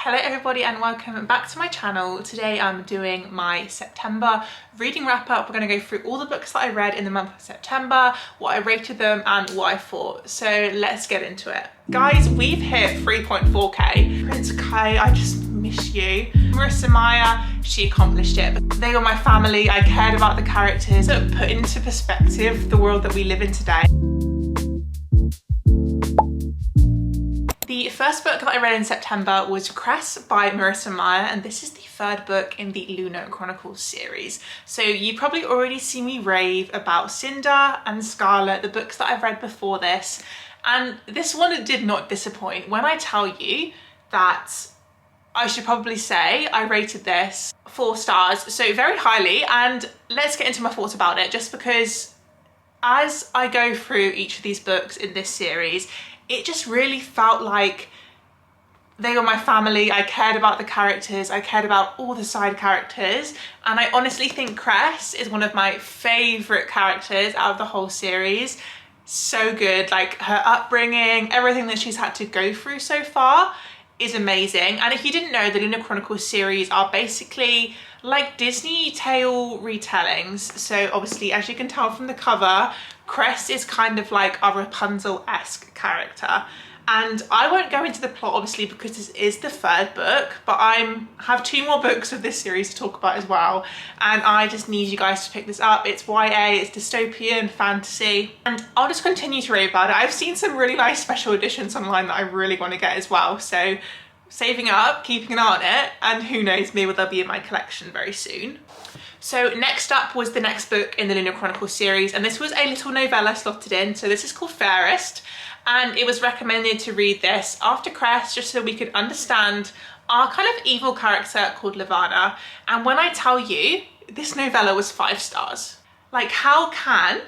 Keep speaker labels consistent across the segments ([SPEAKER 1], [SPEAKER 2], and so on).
[SPEAKER 1] Hello everybody and welcome back to my channel. Today I'm doing my September reading wrap up. We're going to go through all the books that I read in the month of September, what I rated them and what I thought. So let's get into it. Guys, we've hit 3.4k. Prince Kai, I just miss you. Marissa, Meyer, she accomplished it. They were my family, I cared about the characters. So put into perspective the world that we live in today. The first book that I read in September was Cress by Marissa Meyer, and this is the third book in the Lunar Chronicles series. So you probably already see me rave about Cinder and Scarlet, the books that I've read before this, and this one did not disappoint. When I tell you that I should probably say I rated this 4 stars, so very highly, and let's get into my thoughts about it, just because as I go through each of these books in this series, it just really felt like they were my family. I cared about the characters, I cared about all the side characters, and I honestly think Cress is one of my favourite characters out of the whole series. So good, like her upbringing, everything that she's had to go through so far is amazing. And if you didn't know, the Lunar Chronicles series are basically like Disney tale retellings. So obviously, as you can tell from the cover, Cress is kind of like a Rapunzel-esque character. And I won't go into the plot obviously because this is the third book, but I have 2 more books of this series to talk about as well. And I just need you guys to pick this up. It's YA, it's dystopian, fantasy, and I'll just continue to read about it. I've seen some really nice special editions online that I really want to get as well. So saving up, keeping an eye on it, and who knows, maybe they'll be in my collection very soon. So next up was the next book in the Lunar Chronicles series, and this was a little novella slotted in. So this is called Fairest, and it was recommended to read this after Cress just so we could understand our kind of evil character called Levana. And when I tell you, this novella was 5 stars. Like, how can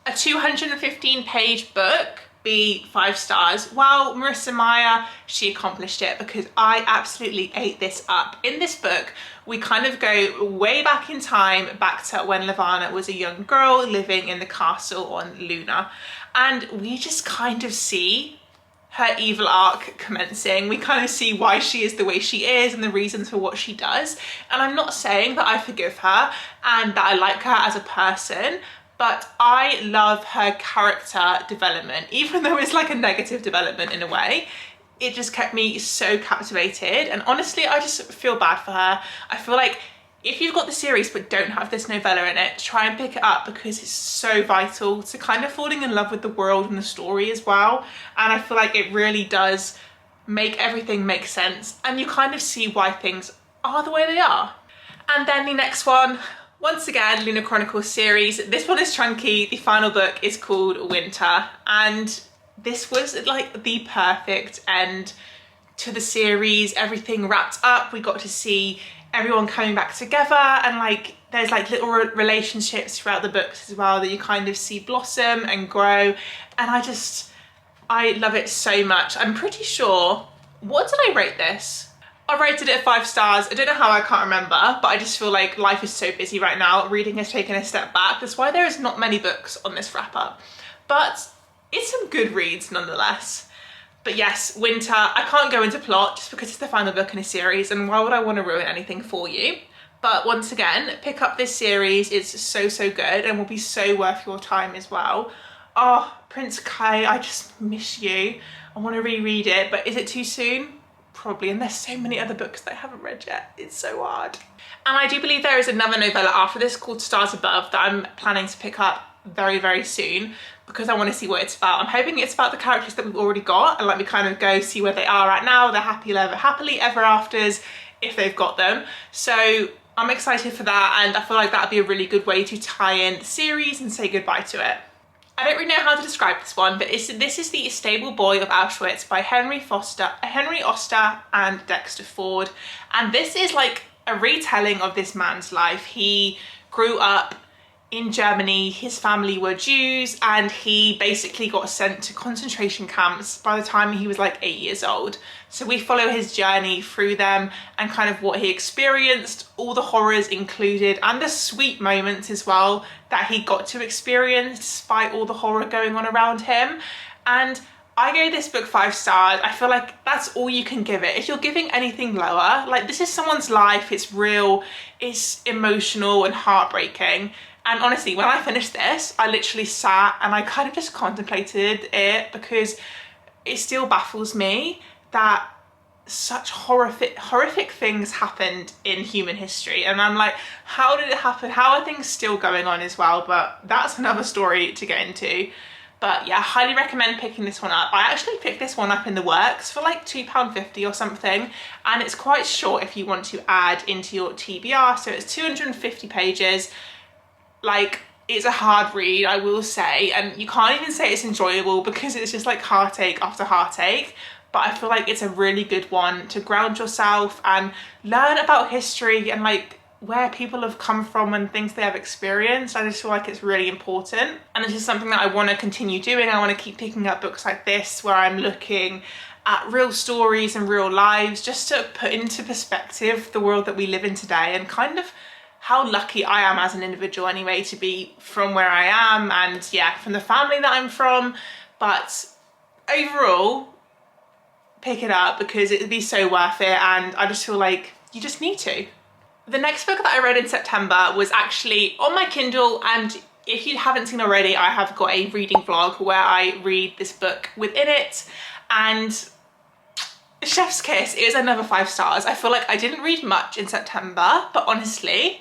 [SPEAKER 1] a 215-page book be 5 stars? Well, Marissa Meyer, she accomplished it because I absolutely ate this up. In this book, we kind of go way back in time, back to when Levana was a young girl living in the castle on Luna. And we just kind of see her evil arc commencing. We kind of see why she is the way she is and the reasons for what she does. And I'm not saying that I forgive her and that I like her as a person, but I love her character development. Even though it's like a negative development in a way, it just kept me so captivated. And honestly, I just feel bad for her. I feel like if you've got the series but don't have this novella in it, try and pick it up because it's so vital to kind of falling in love with the world and the story as well. And I feel like it really does make everything make sense and you kind of see why things are the way they are. And then the next one, once again, Lunar Chronicles series. This one is chunky. The final book is called Winter, and this was like the perfect end to the series. Everything wrapped up. We got to see everyone coming back together, and like there's like little relationships throughout the books as well that you kind of see blossom and grow. And I love it so much. I'm pretty sure, what did I rate this? I rated it 5 stars. I don't know how, I can't remember, but I just feel like life is so busy right now. Reading has taken a step back. That's why there is not many books on this wrap up, but it's some good reads nonetheless. But yes, Winter, I can't go into plot just because it's the final book in a series and why would I want to ruin anything for you? But once again, pick up this series. It's so, so good and will be so worth your time as well. Oh, Prince Kai, I just miss you. I want to reread it, but is it too soon? Probably, and there's so many other books that I haven't read yet. It's so hard. And I do believe there is another novella after this called Stars Above that I'm planning to pick up very, very soon because I want to see what it's about. I'm hoping it's about the characters that we've already got and like we kind of go see where they are right now, the happily ever afters if they've got them. So I'm excited for that, and I feel like that would be a really good way to tie in the series and say goodbye to it. I don't really know how to describe this one, but this is the Stable Boy of Auschwitz by Henry Oster and Dexter Ford. And this is like a retelling of this man's life. He grew up in Germany, his family were Jews, and he basically got sent to concentration camps by the time he was like 8 years old. So we follow his journey through them and kind of what he experienced, all the horrors included, and the sweet moments as well that he got to experience despite all the horror going on around him. And I gave this book 5 stars. I feel like that's all you can give it. If you're giving anything lower, like this is someone's life, it's real, it's emotional and heartbreaking. And honestly, when I finished this, I literally sat and I kind of just contemplated it, because it still baffles me that such horrific things happened in human history. And I'm like, how did it happen? How are things still going on as well? But that's another story to get into. But yeah, highly recommend picking this one up. I actually picked this one up in the works for like £2.50 or something, and it's quite short if you want to add into your TBR. So it's 250 pages. Like, it's a hard read, I will say, and you can't even say it's enjoyable because it's just like heartache after heartache. But I feel like it's a really good one to ground yourself and learn about history and like where people have come from and things they have experienced. I just feel like it's really important, and this is something that I want to continue doing. I want to keep picking up books like this where I'm looking at real stories and real lives, just to put into perspective the world that we live in today, and kind of how lucky I am as an individual anyway to be from where I am, and yeah, from the family that I'm from. But overall, pick it up because it would be so worth it, and I just feel like you just need to. The next book that I read in September was actually on my Kindle, and if you haven't seen already, I have got a reading vlog where I read this book within it, and Chef's Kiss is another 5 stars. I feel like I didn't read much in September, but honestly,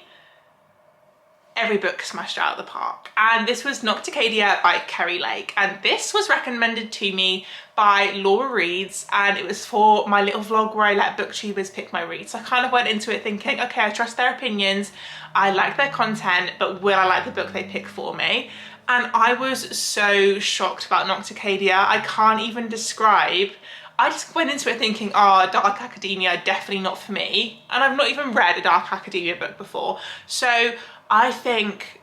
[SPEAKER 1] every book smashed out of the park. And this was Nocticadia by Keri, and this was recommended to me by Laura Reads, and it was for my little vlog where I let booktubers pick my reads. So I kind of went into it thinking, okay, I trust their opinions, I like their content, but will I like the book they pick for me? And I was so shocked about Nocticadia. I can't even describe. I just went into it thinking, oh, dark academia, definitely not for me. And I've not even read a dark academia book before. So I think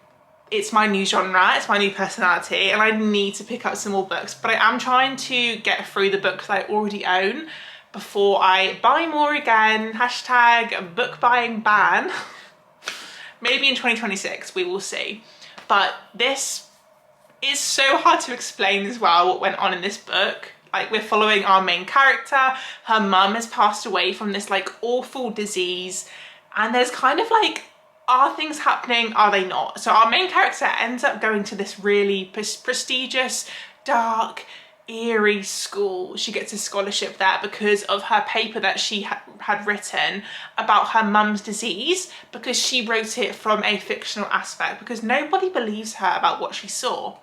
[SPEAKER 1] it's my new genre, it's my new personality, and I need to pick up some more books. But I am trying to get through the books that I already own before I buy more again. Hashtag book buying ban. Maybe in 2026, we will see. But this is so hard to explain as well, what went on in this book. Like, we're following our main character. Her mum has passed away from this like awful disease, and there's kind of like, are things happening? Are they not? So our main character ends up going to this really prestigious, dark, eerie school. She gets a scholarship there because of her paper that she had written about her mum's disease, because she wrote it from a fictional aspect, because nobody believes her about what she saw.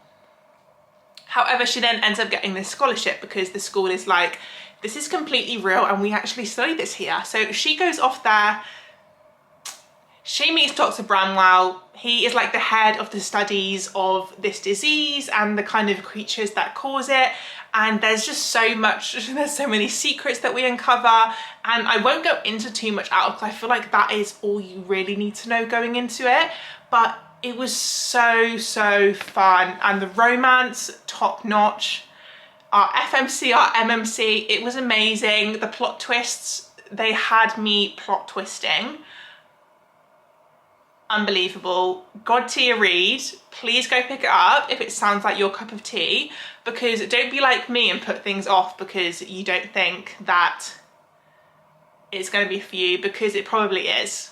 [SPEAKER 1] However, she then ends up getting this scholarship because the school is like, this is completely real and we actually study this here. So she goes off there. She meets Dr. Bramwell. He is like the head of the studies of this disease and the kind of creatures that cause it. And there's just so much, there's so many secrets that we uncover. And I won't go into too much out because I feel like that is all you really need to know going into it. But it was so fun, and the romance, top notch. Our FMC, our MMC, it was amazing. The plot twists, they had me plot twisting. Unbelievable. God tier read. Please go pick it up if it sounds like your cup of tea, because don't be like me and put things off because you don't think that it's going to be for you, because it probably is.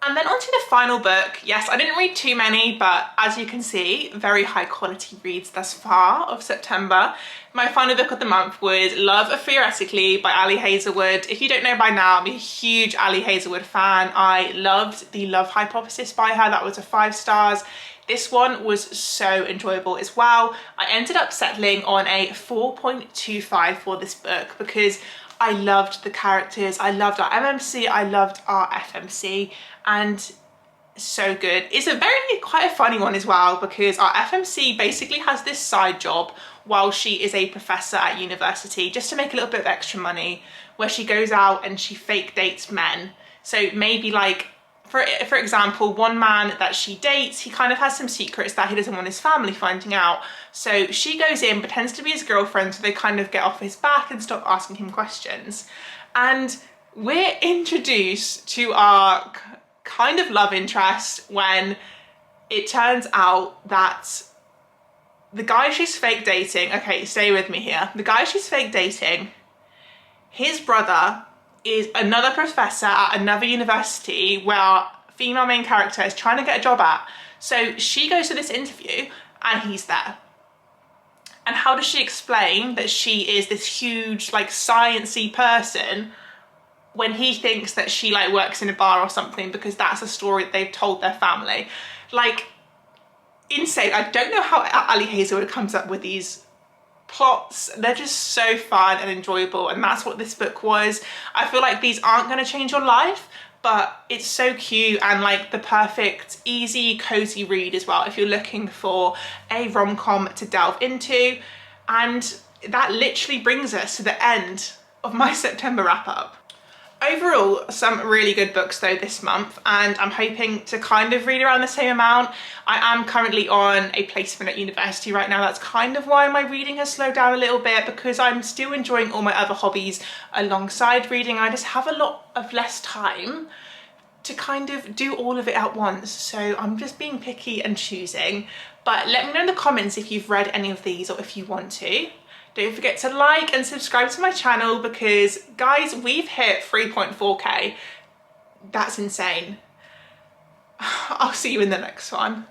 [SPEAKER 1] And then on to the final book. Yes, I didn't read too many, but as you can see, very high quality reads thus far of September. My final book of the month was Love Theoretically by Ali Hazelwood. If you don't know by now, I'm a huge Ali Hazelwood fan. I loved The Love Hypothesis by her. That was a 5 stars. This one was so enjoyable as well. I ended up settling on a 4.25 for this book because I loved the characters, I loved our MMC, I loved our FMC, and so good. It's quite a funny one as well, because our FMC basically has this side job while she is a professor at university, just to make a little bit of extra money, where she goes out and she fake dates men. So maybe like, for example, one man that she dates, he kind of has some secrets that he doesn't want his family finding out. So she goes in, pretends to be his girlfriend, so they kind of get off his back and stop asking him questions. And we're introduced to our kind of love interest when it turns out that the guy she's fake dating, okay, stay with me here. The guy she's fake dating, his brother is another professor at another university where our female main character is trying to get a job at. So she goes to this interview and he's there. And how does she explain that she is this huge, like, sciencey person when he thinks that she, like, works in a bar or something, because that's a story that they've told their family? Like, insane. I don't know how Ali Hazelwood comes up with these plots. They're just so fun and enjoyable, and that's what this book was. I feel like these aren't going to change your life, but it's so cute and like the perfect easy cozy read as well if you're looking for a rom-com to delve into. And that literally brings us to the end of my September wrap-up. Overall, some really good books though this month, and I'm hoping to kind of read around the same amount. I am currently on a placement at university right now. That's kind of why my reading has slowed down a little bit, because I'm still enjoying all my other hobbies alongside reading. I just have a lot of less time to kind of do all of it at once, so I'm just being picky and choosing. But let me know in the comments if you've read any of these or if you want to. Don't forget to like and subscribe to my channel, because guys, we've hit 3.4k. That's insane. I'll see you in the next one.